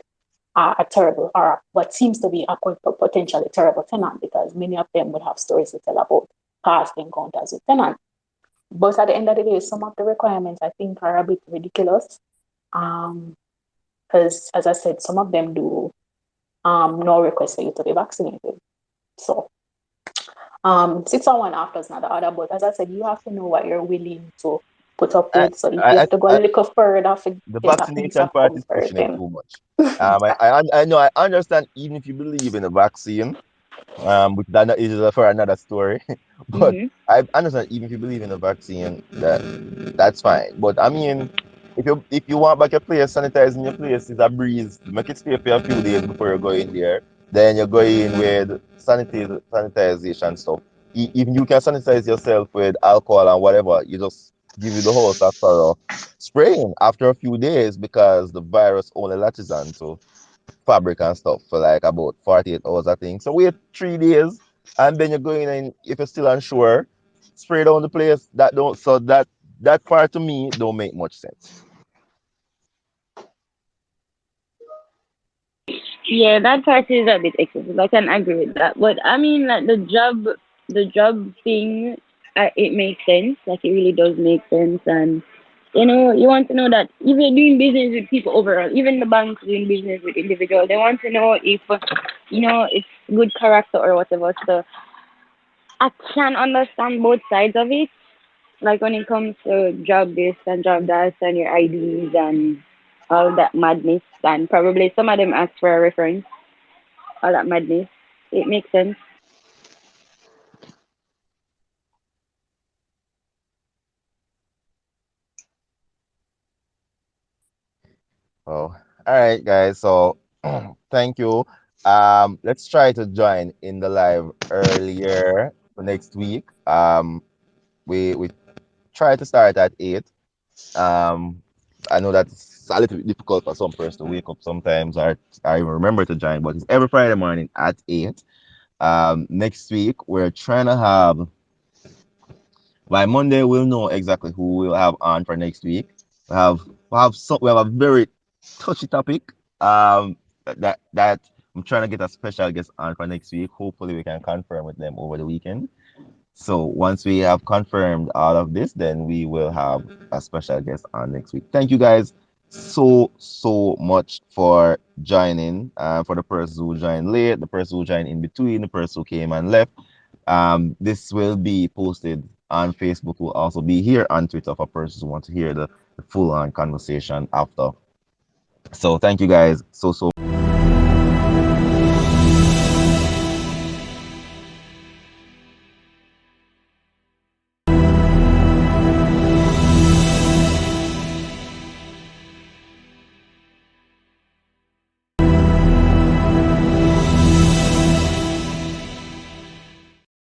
a terrible or what seems to be a potentially terrible tenant, because many of them would have stories to tell about past encounters with tenants. But at the end of the day, some of the requirements I think are a bit ridiculous. Because as I said, some of them do no request for you to be vaccinated. So 601 after is not the other, but as I said, you have to know what you're willing to put up I, with. So if you I, have to go a I, little further to the get a piece vaccination of part is comfort, pushing it then too much. I know, I understand, even if you believe in the vaccine, which that is for another story. But mm-hmm. I understand, even if you believe in the vaccine, that's fine. But I mean, if you want back your place, sanitizing your place is a breeze. Make it stay for a few days before you go in there. Then you go in with sanitization stuff. Even you can sanitize yourself with alcohol and whatever. You just give you the house a thorough spraying after a few days, because the virus only latches on to fabric and stuff for like about 48 hours, I think. So wait 3 days, and then you're going in. If you're still unsure, spray down the place. That don't. So that part to me don't make much sense. Yeah, that part is a bit excessive. I can agree with that. But I mean, like the job thing, it makes sense. Like it really does make sense. And you want to know that if you're doing business with people overall, even the banks doing business with individuals, they want to know if it's good character or whatever. So I can understand both sides of it. Like when it comes to job this and job that and your IDs and all that madness, and probably some of them ask for a reference, all that madness. It makes sense. Oh, all right, guys. So thank you. Let's try to join in the live earlier for next week. We try to start at 8. Um, I know that's a little bit difficult for some person to wake up sometimes, or I remember to join, but it's every Friday morning at 8. Next week we're trying to have by Monday we'll know exactly who we'll have on for next week. We have a very touchy topic. That I'm trying to get a special guest on for next week. Hopefully we can confirm with them over the weekend. So once we have confirmed all of this, then we will have a special guest on next week. Thank you guys so much for joining. For the person who joined late, the person who joined in between, the person who came and left. This will be posted on Facebook. Will also be here on Twitter for persons who want to hear the full on conversation after. So thank you guys so